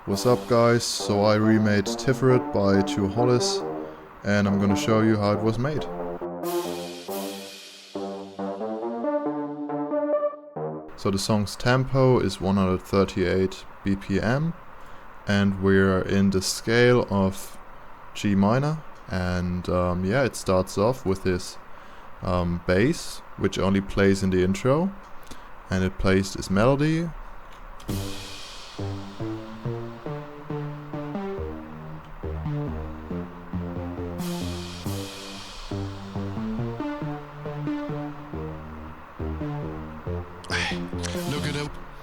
What's up guys, so I remade Tiferet by 2hollis and I'm gonna show you how it was made. So the song's tempo is 138 BPM and we're in the scale of G minor, and yeah, it starts off with this bass which only plays in the intro, and it plays this melody.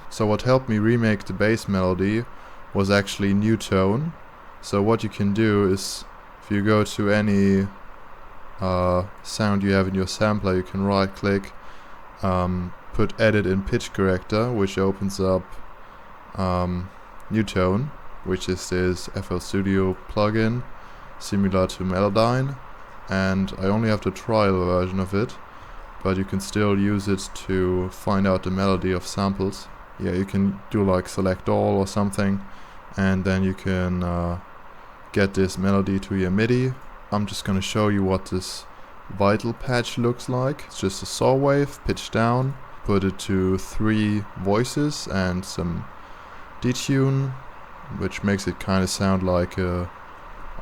So what helped me remake the bass melody was actually new tone. So what you can do is, if you go to any sound you have in your sampler, you can right click, put edit in pitch corrector, which opens up new tone, which is this FL Studio plugin similar to Melodyne, and I only have the trial version of it, but you can still use it to find out the melody of samples. Yeah, you can do like select all or something, and then you can get this melody to your MIDI. I'm just gonna show you what this vital patch looks like. It's just a saw wave, pitch down, put it to 3 voices and some detune, which makes it kind of sound like a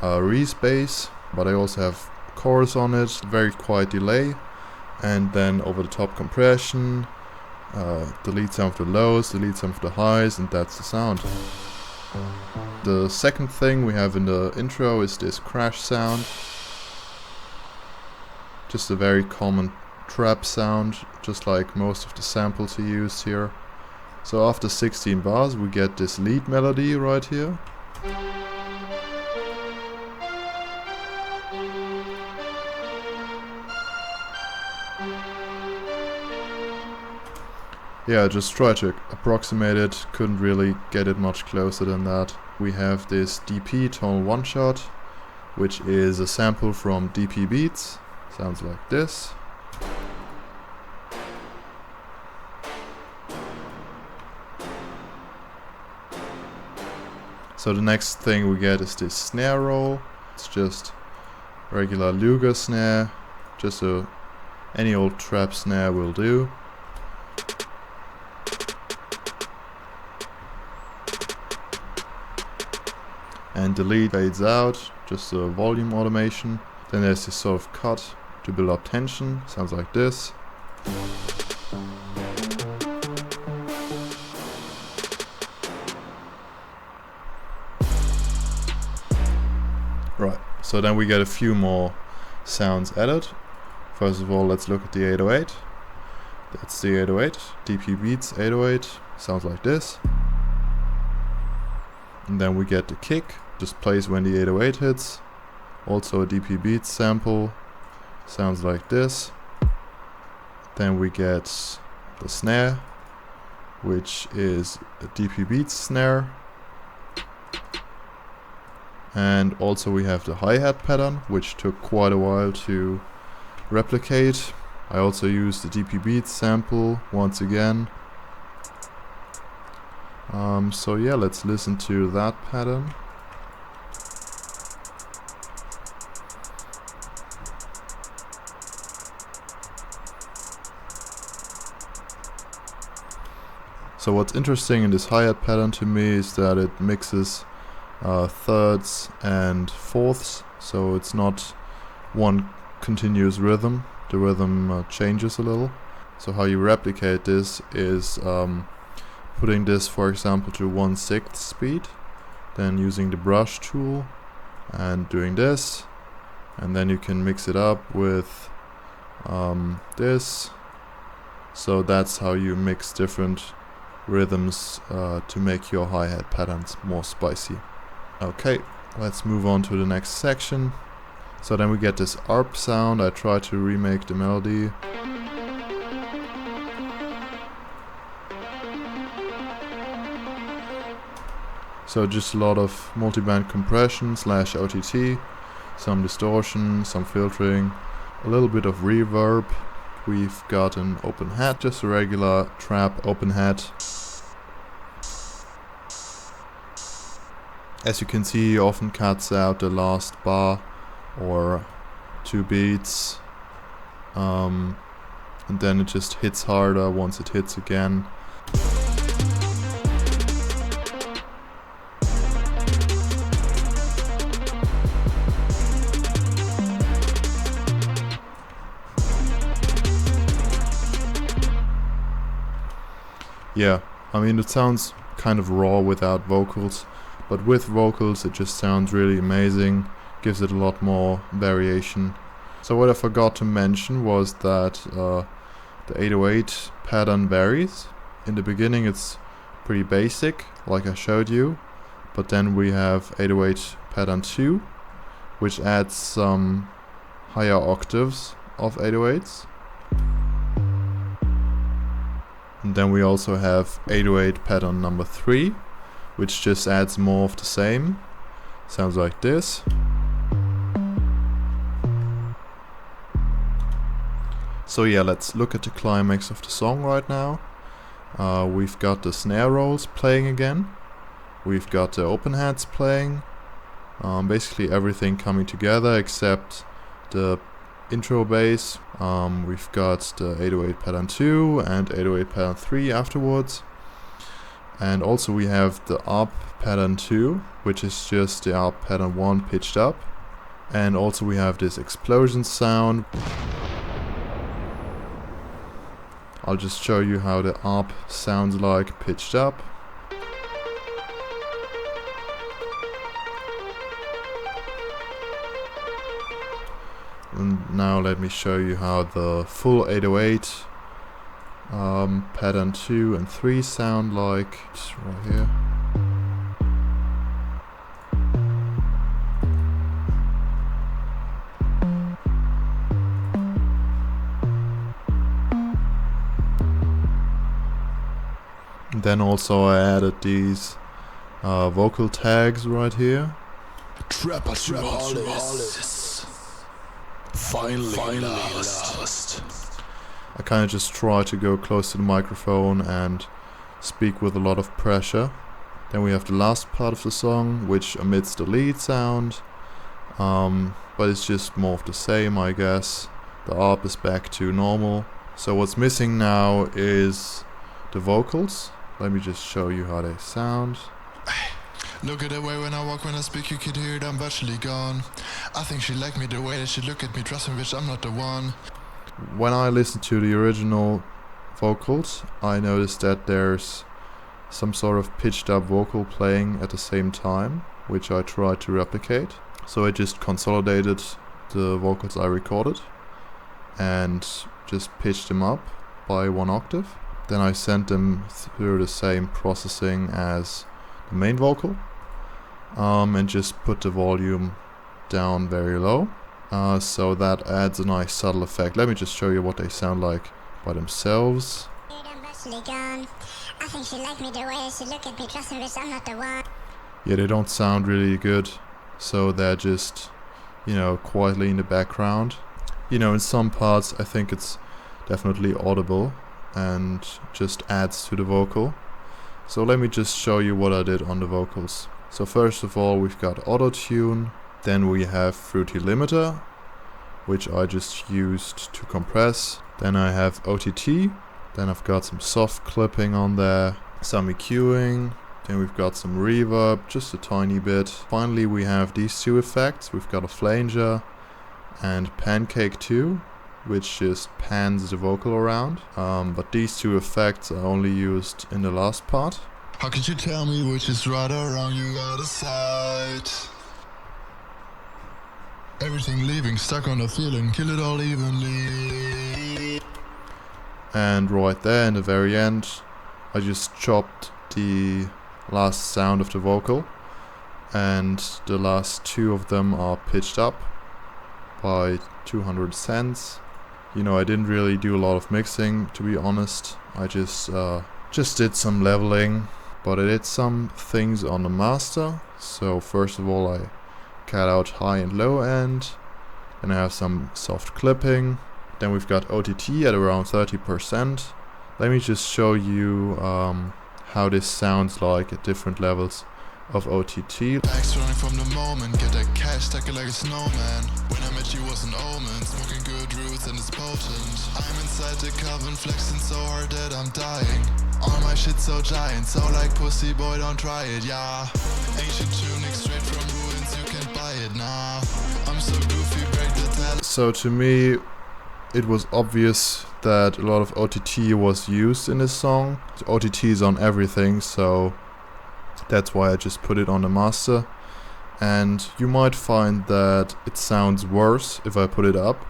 Reese bass, but I also have chorus on it, very quiet delay, and then over the top compression, delete some of the lows, delete some of the highs, and that's the sound. The second thing we have in the intro is this crash sound. Just a very common trap sound, just like most of the samples he used here. So after 16 bars we get this lead melody right here. Yeah, I just tried to approximate it, couldn't really get it much closer than that. We have this DP tonal one shot, which is a sample from DP Beats. Sounds like this. So the next thing we get is this snare roll. It's just regular Luger snare, just any old trap snare will do. And delete fades out, just a volume automation. Then there's this sort of cut to build up tension, sounds like this. Right, so then we get a few more sounds added. First of all, let's look at the 808. That's the 808, DP Beats 808, sounds like this. And then we get the kick, just plays when the 808 hits. Also a DP Beats sample, sounds like this. Then we get the snare, which is a DP Beats snare. And also we have the hi-hat pattern, which took quite a while to replicate. I also used the DP Beats sample once again. So yeah, let's listen to that pattern. So what's interesting in this hi-hat pattern to me is that it mixes thirds and fourths, so it's not one continuous rhythm. The rhythm changes a little. So how you replicate this is putting this, for example, to 1/6 speed, then using the brush tool and doing this, and then you can mix it up with this. So that's how you mix different rhythms to make your hi-hat patterns more spicy. Okay, let's move on to the next section. So then we get this ARP sound. I try to remake the melody. So just a lot of multiband compression / OTT, some distortion, some filtering, a little bit of reverb. We've got an open hat, just a regular trap open hat. As you can see, he often cuts out the last bar or 2 beats, and then it just hits harder once it hits again. Yeah, I mean, it sounds kind of raw without vocals, but with vocals it just sounds really amazing, gives it a lot more variation. So what I forgot to mention was that the 808 pattern varies. In the beginning it's pretty basic, like I showed you, but then we have 808 pattern 2, which adds some higher octaves of 808s. And then we also have 808 pattern number 3, which just adds more of the same. Sounds like this. So yeah, let's look at the climax of the song right now. We've got the snare rolls playing again. We've got the open hats playing. Basically everything coming together except the intro bass. We've got the 808 pattern 2 and 808 pattern 3 afterwards. And also we have the up pattern 2, which is just the up pattern 1 pitched up. And also we have this explosion sound. I'll just show you how the up sounds like pitched up. And now let me show you how the full 808 pattern 2 and 3 sound like. It's right here. And then also I added these vocal tags right here. Trapper 2hollis. Finally last. I kind of just try to go close to the microphone and speak with a lot of pressure. Then we have the last part of the song, which omits the lead sound, but it's just more of the same, I guess. The ARP is back to normal. So what's missing now is the vocals. Let me just show you how they sound. Look at the way when I walk, when I speak, you could hear it, I'm virtually gone. I think she liked me the way that she look at me, trust me, bitch, I'm not the one. When I listen to the original vocals, I noticed that there's some sort of pitched up vocal playing at the same time, which I tried to replicate. So I just consolidated the vocals I recorded and just pitched them up by 1 octave. Then I sent them through the same processing as the main vocal, and just put the volume down very low, so that adds a nice subtle effect. Let me just show you what they sound like by themselves. Yeah, they don't sound really good, so they're just, you know, quietly in the background. You know, in some parts I think it's definitely audible and just adds to the vocal. So let me just show you what I did on the vocals. So first of all, we've got auto-tune, then we have fruity limiter, which I just used to compress. Then I have OTT, then I've got some soft clipping on there, some EQing, then we've got some reverb, just a tiny bit. Finally we have these 2 effects. We've got a flanger and pancake 2, which just pans the vocal around, but these 2 effects are only used in the last part. How could you tell me which is right or wrong, you gotta decide. Everything leaving, stuck on the feeling, kill it all evenly. And right there in the very end, I just chopped the last sound of the vocal, and the last 2 of them are pitched up by 200 cents. You know, I didn't really do a lot of mixing, to be honest. I just did some leveling, but I did some things on the master. So first of all, I cut out high and low end, then I have some soft clipping, then we've got OTT at around 30%. Let me just show you how this sounds like at different levels of OTT. Packs running from the moment, get that cash, stack it like a snowman. When I met you was an omen, smoking good roots and it's potent. I'm inside the coven, flexing so hard that I'm dying. All my shit so giant, so like pussy boy, don't try it, yeah. Ancient tunic straight from ruins, you can't buy it, nah. I'm so goofy, break the talent. So to me, it was obvious that a lot of OTT was used in this song. OTT is on everything, so that's why I just put it on the master. And you might find that it sounds worse if I put it up,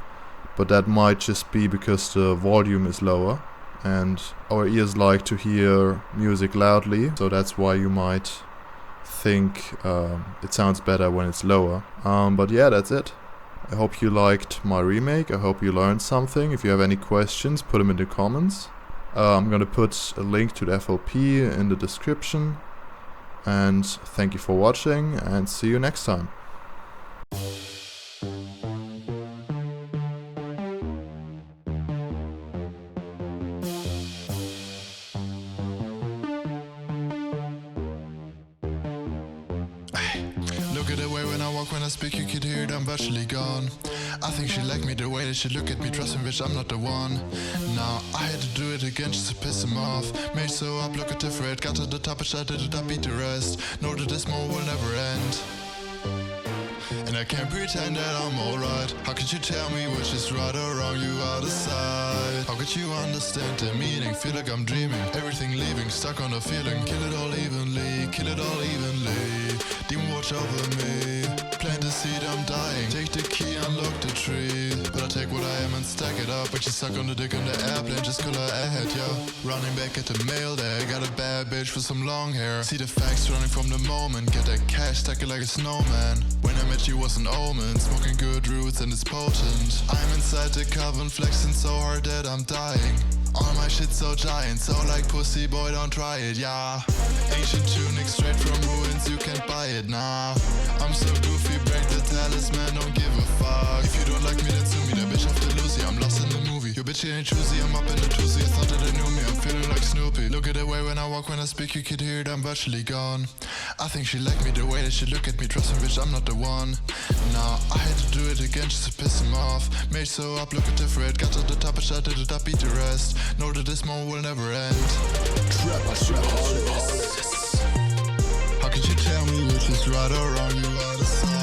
but that might just be because the volume is lower and our ears like to hear music loudly, so that's why you might think it sounds better when it's lower. But yeah, that's it. I hope you liked my remake. I hope you learned something. If you have any questions, put them in the comments. I'm gonna put a link to the FLP in the description. And thank you for watching, and see you next time. Look at the way when I walk, when I speak, you could hear it, I'm virtually gone. I think she liked me the way that she look at me, trusting bitch, I'm not the one. Nah, I had to do it again just to piss him off. Made so up, look at Tiferet, got to the top, I did it, I beat the rest. Know that this moment will never end. And I can't pretend that I'm alright. How could you tell me which is right or wrong? You are the side. How could you understand the meaning? Feel like I'm dreaming, everything leaving, stuck on a feeling. Kill it all evenly, kill it all evenly. Demon watch over me, plant the seed, I'm dying. Take the key, unlock the tree. But I take what I am and stack it up. But you suck on the dick on the airplane, just color ahead, yo. Running back at the mail there, got a bad bitch with some long hair. See the facts running from the moment, get that cash, stack it like a snowman. When I met you was an omen, smoking good roots and it's potent. I'm inside the coven, flexing so hard that I'm dying. All my shit so giant, so like pussy boy, don't try it, yeah. Ancient tunic straight from ruins, you can't buy it, nah. I'm so goofy, break the talisman, don't give a fuck. If you don't like me, then sue me, that bitch off the Lucy, I'm lost in the movie. Your bitch ain't choosy, I'm up in the Tuesday, thought that they knew me, I'm feeling like Snoopy. Look at the way when I walk, when I speak, you could hear it, I'm virtually gone. I think she liked me the way that she look at me, trusting bitch, I'm not the one. Nah, I had to do it again just to piss him off. Made so up, look at Tiferet, got to the top, I did it, I beat the rest. Know that this moment will never end. How could you tell me which is right or wrong? You are the same.